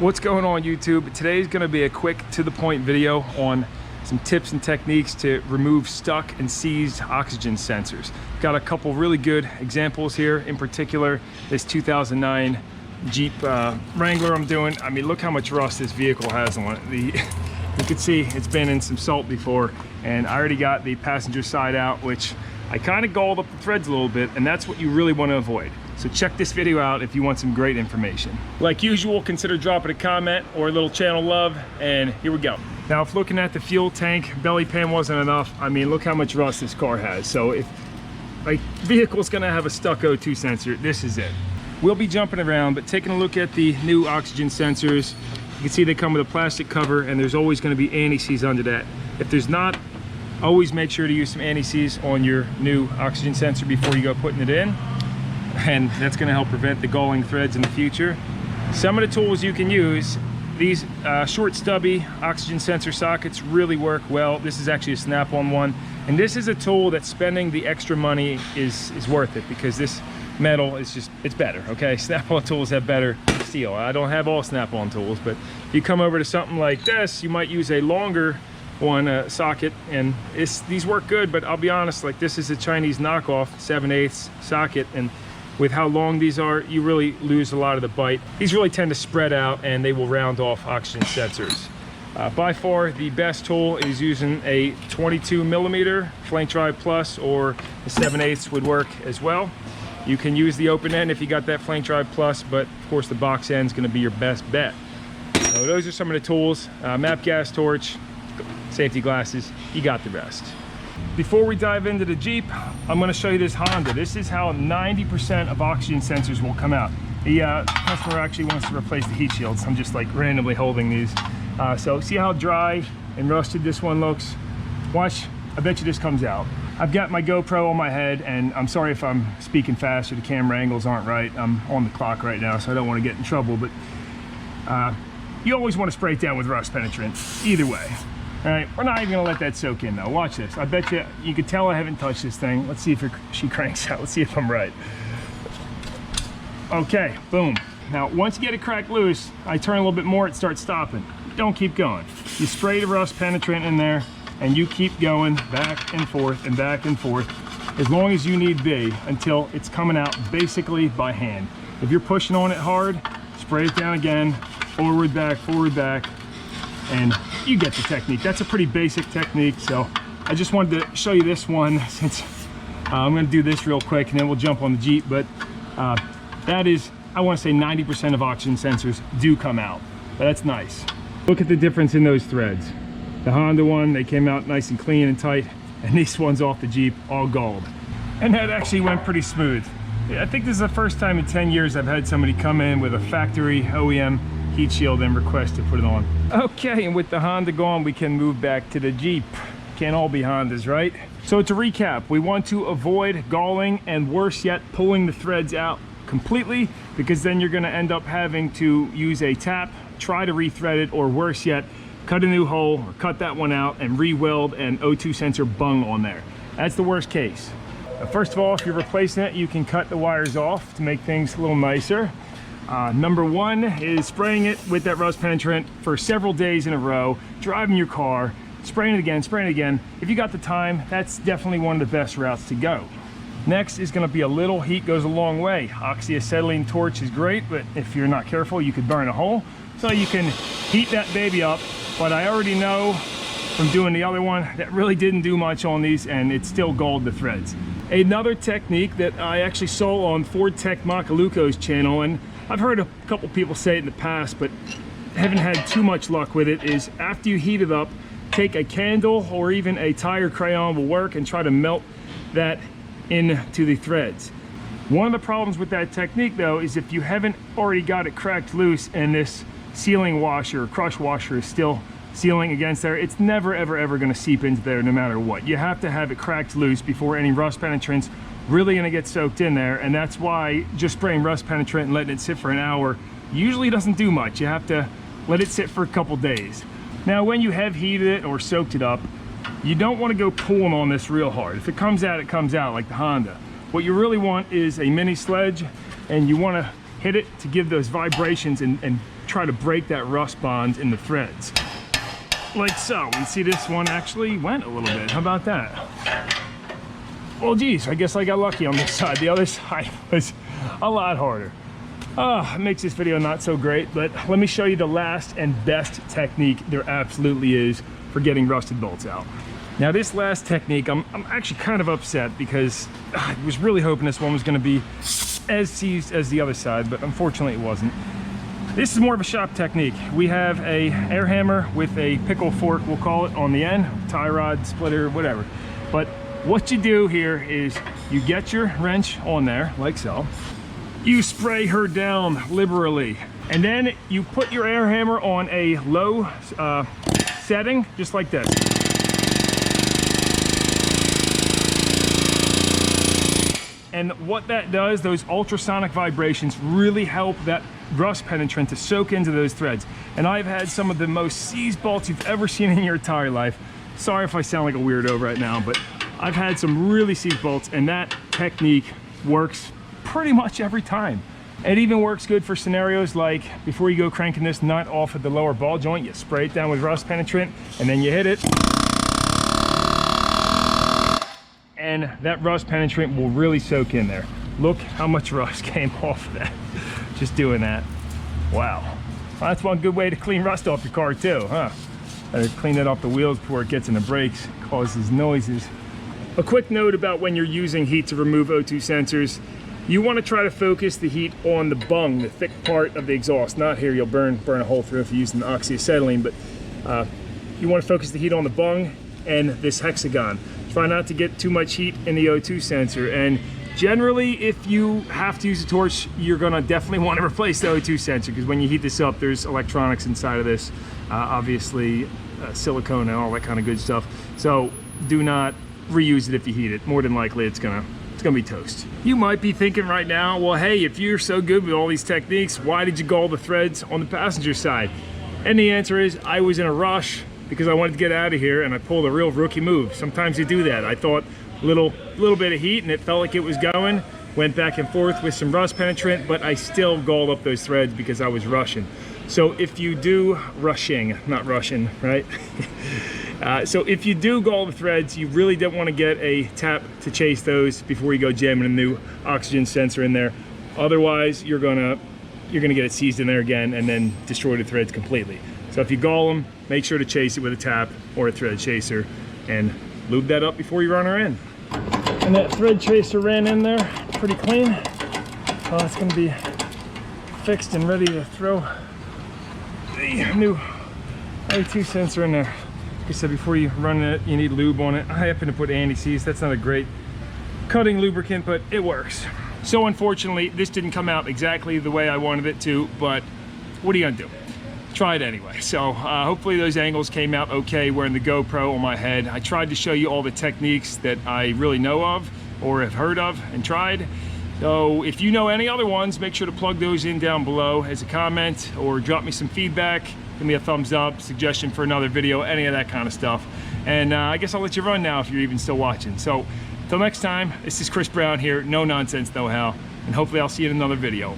What's going on, YouTube? Today's going to be a quick to the point video on some tips and techniques to remove stuck and seized oxygen sensors. Got a couple really good examples here, in particular this 2009 Jeep Wrangler I'm doing. I mean, look how much rust this vehicle has on it. You can see it's been in some salt before, and I already got the passenger side out, which I kind of galled up the threads a little bit, and that's what you really want to avoid. So check this video out if you want some great information. Like usual, consider dropping a comment or a little channel love, and here we go. Now, if looking at the fuel tank, belly pan wasn't enough. I mean, look how much rust this car has. So if like vehicle's gonna have a stuck O2 sensor, this is it. We'll be jumping around, but taking a look at the new oxygen sensors, you can see they come with a plastic cover, and there's always gonna be anti-seize under that. If there's not, always make sure to use some anti-seize on your new oxygen sensor before you go putting it in. And that's going to help prevent the galling threads in the future. Some of the tools you can use, these short stubby oxygen sensor sockets really work well. This is actually a snap-on one, and this is a tool that spending the extra money is worth it, because this metal is just, it's better. Okay, snap-on tools have better steel. I don't have all snap-on tools, but if you come over to something like this, you might use a longer one socket, and these work good. But I'll be honest, like, this is a Chinese knockoff 7/8 socket, and with how long these are, you really lose a lot of the bite. These really tend to spread out, and they will round off oxygen sensors. By far, the best tool is using a 22mm flank drive plus, or the 7/8 would work as well. You can use the open end if you got that flank drive plus, but of course the box end is going to be your best bet. So those are some of the tools. Map gas torch, safety glasses, you got the rest. Before we dive into the Jeep, I'm going to show you this Honda. This is how 90% of oxygen sensors will come out. The customer actually wants to replace the heat shields. I'm just like randomly holding these. So see how dry and rusted this one looks? Watch, I bet you this comes out. I've got my GoPro on my head, and I'm sorry if I'm speaking fast or the camera angles aren't right. I'm on the clock right now, so I don't want to get in trouble, but you always want to spray it down with rust penetrant, either way. All right, we're not even gonna let that soak in though. Watch this. I bet you can tell I haven't touched this thing. Let's see if she cranks out. Let's see if I'm right. Okay, boom. Now, once you get it cracked loose, I turn a little bit more, it starts stopping. Don't keep going. You spray the rust penetrant in there, and you keep going back and forth and back and forth as long as you need be, until it's coming out basically by hand. If you're pushing on it hard, spray it down again, forward, back, and you get the technique. That's a pretty basic technique, so I just wanted to show you this one, since I'm going to do this real quick, and then we'll jump on the Jeep. But that is, I want to say 90% of oxygen sensors do come out, but that's nice. Look at the difference in those threads. The Honda one, they came out nice and clean and tight, and these ones off the Jeep, all galled. And that actually went pretty smooth. I think this is the first time in 10 years I've had somebody come in with a factory OEM heat shield and request to put it on. Okay, and with the Honda gone, we can move back to the Jeep. Can't all be Hondas, right? So to recap, we want to avoid galling, and worse yet, pulling the threads out completely, because then you're going to end up having to use a tap, try to rethread it, or worse yet, cut a new hole or cut that one out and re-weld an O2 sensor bung on there. That's the worst case. First of all, if you're replacing it, you can cut the wires off to make things a little nicer. Number one is spraying it with that rust penetrant for several days in a row, driving your car, spraying it again. If you got the time, that's definitely one of the best routes to go. Next is going to be a little heat goes a long way. Oxyacetylene torch is great, but if you're not careful, you could burn a hole. So you can heat that baby up, but I already know from doing the other one that really didn't do much on these, and it still galled the threads. Another technique that I actually saw on Ford Tech Macaluco's channel, and I've heard a couple people say it in the past, but haven't had too much luck with it, is after you heat it up, take a candle or even a tire crayon will work, and try to melt that into the threads. One of the problems with that technique though is if you haven't already got it cracked loose and this sealing washer or crush washer is still sealing against there, it's never ever going to seep into there no matter what. You have to have it cracked loose before any rust penetrant's really going to get soaked in there, and that's why just spraying rust penetrant and letting it sit for an hour usually doesn't do much. You have to let it sit for a couple days. Now, when you have heated it or soaked it up, you don't want to go pulling on this real hard. If it comes out, it comes out like the Honda. What you really want is a mini sledge, and you want to hit it to give those vibrations and try to break that rust bond in the threads. Like so. You see this one actually went a little bit. How about that? Well, geez, I guess I got lucky on this side. The other side was a lot harder. It makes this video not so great, but let me show you the last and best technique there absolutely is for getting rusted bolts out. Now this last technique, I'm actually kind of upset because I was really hoping this one was going to be as seized as the other side, but unfortunately it wasn't. This is more of a shop technique. We have a air hammer with a pickle fork, we'll call it, on the end, tie rod, splitter, whatever. But what you do here is you get your wrench on there, like so. You spray her down liberally, and then you put your air hammer on a low setting, just like this. And what that does, those ultrasonic vibrations really help that rust penetrant to soak into those threads. And I've had some of the most seized bolts you've ever seen in your entire life. Sorry if I sound like a weirdo right now, but I've had some really seized bolts, and that technique works pretty much every time. It even works good for scenarios like before you go cranking this nut off at the lower ball joint, you spray it down with rust penetrant and then you hit it. And that rust penetrant will really soak in there. Look how much rust came off of that. Just doing that. Wow. Well, that's one good way to clean rust off your car too, huh? Better clean it off the wheels before it gets in the brakes, causes noises. A quick note about when you're using heat to remove O2 sensors. You want to try to focus the heat on the bung, the thick part of the exhaust. Not here, you'll burn a hole through if you're using the oxyacetylene, but you want to focus the heat on the bung and this hexagon. Try not to get too much heat in the O2 sensor. And generally, if you have to use a torch, you're going to definitely want to replace the O2 sensor, because when you heat this up, there's electronics inside of this, obviously silicone and all that kind of good stuff. So do not reuse it if you heat it. More than likely, it's gonna be toast. You might be thinking right now, well, hey, if you're so good with all these techniques, why did you gall the threads on the passenger side? And the answer is, I was in a rush because I wanted to get out of here, and I pulled a real rookie move. Sometimes you do that. I thought little bit of heat and it felt like it was going, went back and forth with some rust penetrant, but I still galled up those threads because I was rushing. So if you do not rushing, right? So if you do gall the threads, you really don't want to get a tap to chase those before you go jamming a new oxygen sensor in there. Otherwise, you're gonna get it seized in there again and then destroy the threads completely. So if you gall them, make sure to chase it with a tap or a thread chaser and lube that up before you run her in. And that thread chaser ran in there pretty clean. Well, it's gonna be fixed and ready to throw the new O2 sensor in there. Like I said, before you run it, you need lube on it. I happen to put anti-seize. That's not a great cutting lubricant, but it works. So unfortunately, this didn't come out exactly the way I wanted it to, but what are you gonna do? Try it anyway. So hopefully those angles came out okay wearing the GoPro on my head. I tried to show you all the techniques that I really know of or have heard of and tried. So if you know any other ones, make sure to plug those in down below as a comment or drop me some feedback. Give me a thumbs up, suggestion for another video, any of that kind of stuff. And I guess I'll let you run now if you're even still watching. So until next time, this is Chris Brown here, No Nonsense Know How, and hopefully I'll see you in another video.